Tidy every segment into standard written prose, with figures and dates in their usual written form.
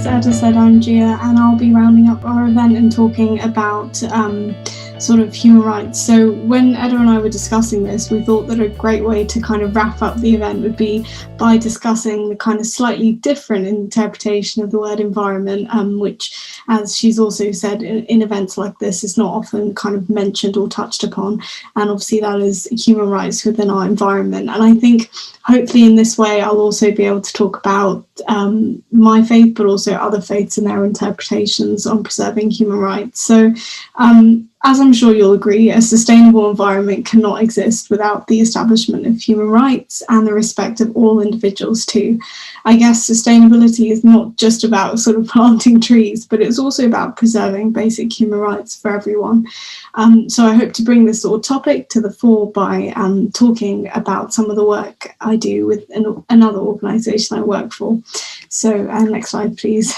as Eda said, I'm Jeea, and I'll be rounding up our event and talking about sort of human rights. So when Eda and I were discussing this, we thought that a great way to kind of wrap up the event would be by discussing the kind of slightly different interpretation of the word environment, which, as she's also said, in events like this is not often kind of mentioned or touched upon. And obviously that is human rights within our environment. And I think hopefully in this way I'll also be able to talk about my faith, but also other faiths and their interpretations on preserving human rights. So as I'm sure you'll agree, a sustainable environment cannot exist without the establishment of human rights and the respect of all individuals too. I guess sustainability is not just about sort of planting trees, but it's also about preserving basic human rights for everyone. So I hope to bring this sort of topic to the fore by talking about some of the work I do with another organisation I work for. So next slide, please.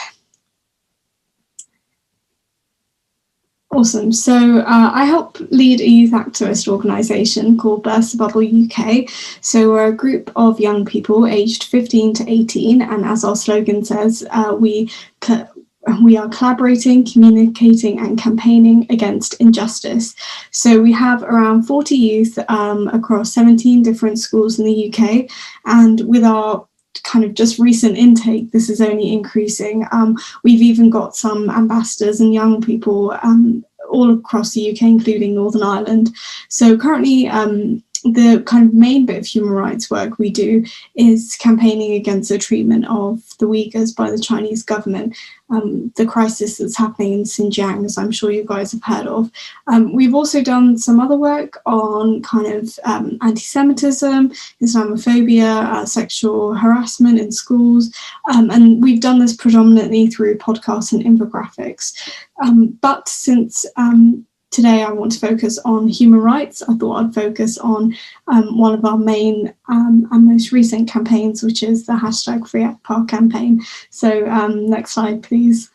Awesome. So I help lead a youth activist organisation called Burst the Bubble UK. So we're a group of young people aged 15 to 18. And as our slogan says, we are collaborating, communicating and campaigning against injustice. So we have around 40 youth across 17 different schools in the UK. And with our kind of just recent intake, this is only increasing. We've even got some ambassadors and young people all across the UK, including Northern Ireland. So currently the kind of main bit of human rights work we do is campaigning against the treatment of the Uyghurs by the Chinese government, the crisis that's happening in Xinjiang, as I'm sure you guys have heard of. We've also done some other work on kind of anti-Semitism, Islamophobia, sexual harassment in schools, and we've done this predominantly through podcasts and infographics. But since today I want to focus on human rights, I thought I'd focus on one of our main and most recent campaigns, which is the #FreeECPA campaign. So next slide, please.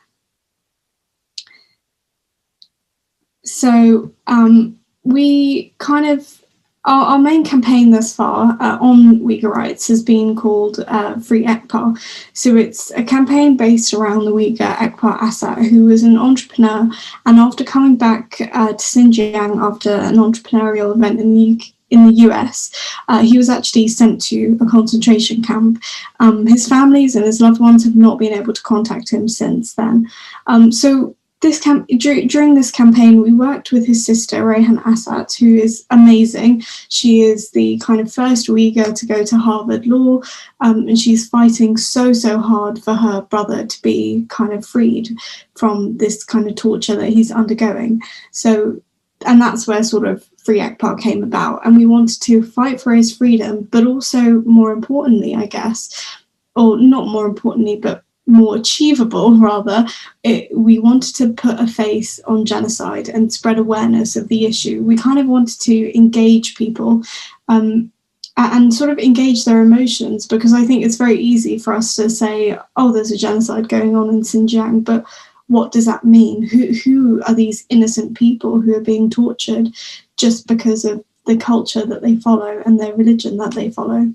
So we kind of, our main campaign thus far on Uyghur rights has been called Free ECPA. So it's a campaign based around the Uyghur Ekpa Asad, who was an entrepreneur, and after coming back to Xinjiang after an entrepreneurial event in the US, he was actually sent to a concentration camp. His families and his loved ones have not been able to contact him since then. So during this campaign, we worked with his sister, Rayhan Asad, who is amazing. She is the kind of first Uyghur to go to Harvard Law, and she's fighting so hard for her brother to be kind of freed from this kind of torture that he's undergoing. So, and that's where sort of Free ECPA came about. And we wanted to fight for his freedom, but also more importantly, I guess, or not more importantly, but more achievable rather, we wanted to put a face on genocide and spread awareness of the issue. We kind of wanted to engage people and sort of engage their emotions, because I think it's very easy for us to say, oh, there's a genocide going on in Xinjiang, but what does that mean? Who are these innocent people who are being tortured just because of the culture that they follow and their religion that they follow?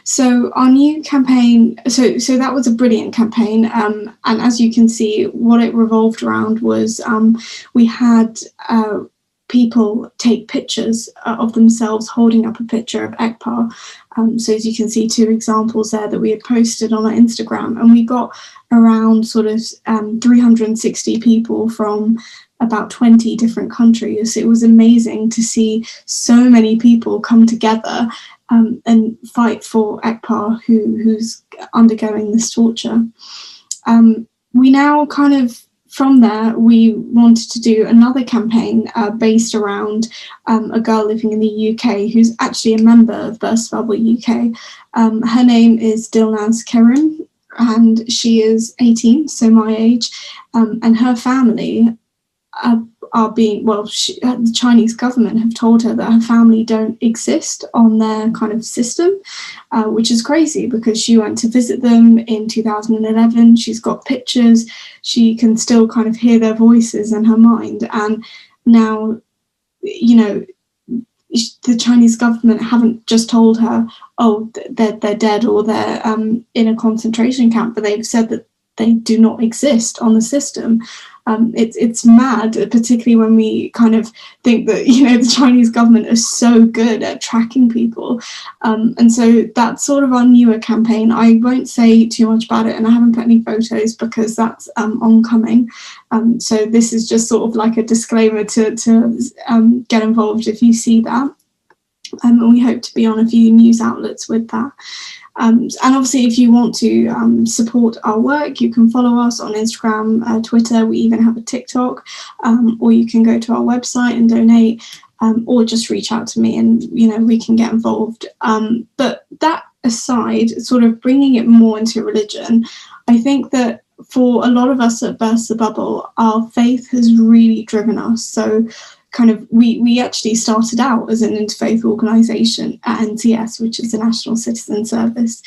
So our new campaign, so that was a brilliant campaign, and as you can see, what it revolved around was we had people take pictures of themselves holding up a picture of ECPA. So as you can see, 2 examples there that we had posted on our Instagram, and we got around sort of 360 people from about 20 different countries. It was amazing to see so many people come together and fight for ECPA, who's undergoing this torture. We now kind of, from there, we wanted to do another campaign based around a girl living in the UK who's actually a member of Burst Bubble UK. Her name is Dilnaz Kerim, and she is 18, so my age, and her family are being, well, the Chinese government have told her that her family don't exist on their kind of system, which is crazy because she went to visit them in 2011. She's got pictures. She can still kind of hear their voices in her mind. And now, you know, the Chinese government haven't just told her, oh, they're dead or they're in a concentration camp, but they've said that they do not exist on the system. It's mad, particularly when we kind of think that, the Chinese government is so good at tracking people. And so that's sort of our newer campaign. I won't say too much about it, and I haven't put any photos because that's oncoming. So this is just sort of like a disclaimer to get involved if you see that. And we hope to be on a few news outlets with that. And obviously, if you want to support our work, you can follow us on Instagram, Twitter. We even have a TikTok, or you can go to our website and donate, or just reach out to me and, we can get involved. But that aside, sort of bringing it more into religion, I think that for a lot of us at Burst the Bubble, our faith has really driven us. So kind of we actually started out as an interfaith organisation at NCS, which is the National Citizen Service,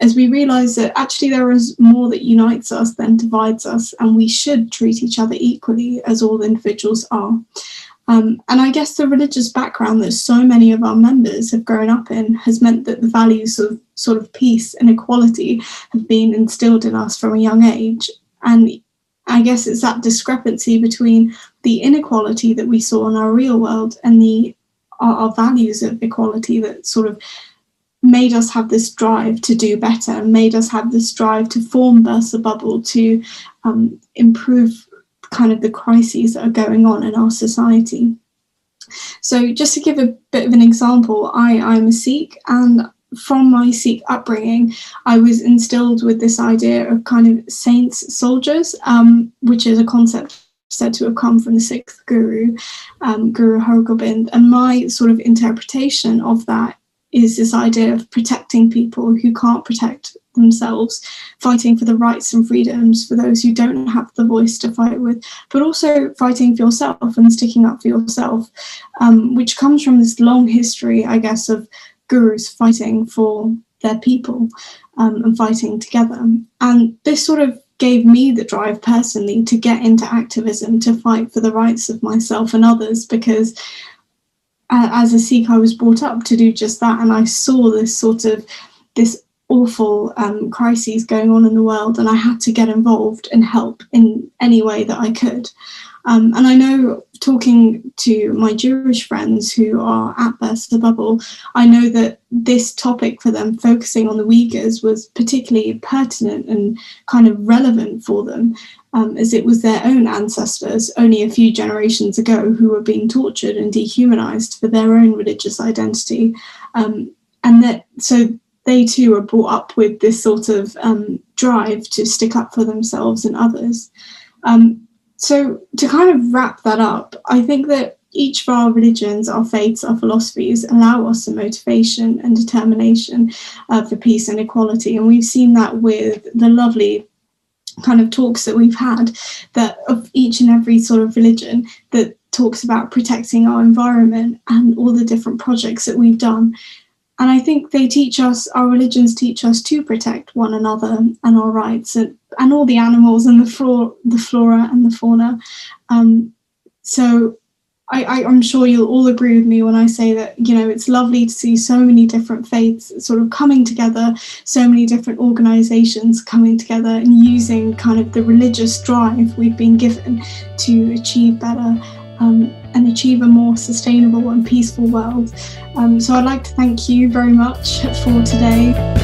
as we realised that actually there is more that unites us than divides us, and we should treat each other equally as all individuals are. And I guess the religious background that so many of our members have grown up in has meant that the values of sort of peace and equality have been instilled in us from a young age. And I guess it's that discrepancy between the inequality that we saw in our real world and our values of equality that sort of made us have this drive to do better, made us have this drive to form Burst the Bubble, to improve kind of the crises that are going on in our society. So just to give a bit of an example, I'm a Sikh, and from my Sikh upbringing, I was instilled with this idea of kind of saints, soldiers, which is a concept said to have come from the sixth Guru, Guru Har Gobind. And my sort of interpretation of that is this idea of protecting people who can't protect themselves, fighting for the rights and freedoms for those who don't have the voice to fight with, but also fighting for yourself and sticking up for yourself, which comes from this long history, I guess, of gurus fighting for their people and fighting together. And this sort of gave me the drive personally to get into activism, to fight for the rights of myself and others, because as a Sikh, I was brought up to do just that. And I saw this awful crises going on in the world, and I had to get involved and help in any way that I could. And I know, talking to my Jewish friends who are at Burst the Bubble, I know that this topic for them, focusing on the Uyghurs, was particularly pertinent and kind of relevant for them, as it was their own ancestors only a few generations ago who were being tortured and dehumanized for their own religious identity. And that so they too are brought up with this sort of drive to stick up for themselves and others. So to kind of wrap that up, I think that each of our religions, our faiths, our philosophies allow us a motivation and determination for peace and equality. And we've seen that with the lovely kind of talks that we've had, that of each and every sort of religion that talks about protecting our environment and all the different projects that we've done. And I think they teach us, our religions teach us to protect one another and our rights and all the animals and the flora and the fauna. So I'm sure you'll all agree with me when I say that, it's lovely to see so many different faiths sort of coming together, so many different organizations coming together and using kind of the religious drive we've been given to achieve better and achieve a more sustainable and peaceful world. So I'd like to thank you very much for today.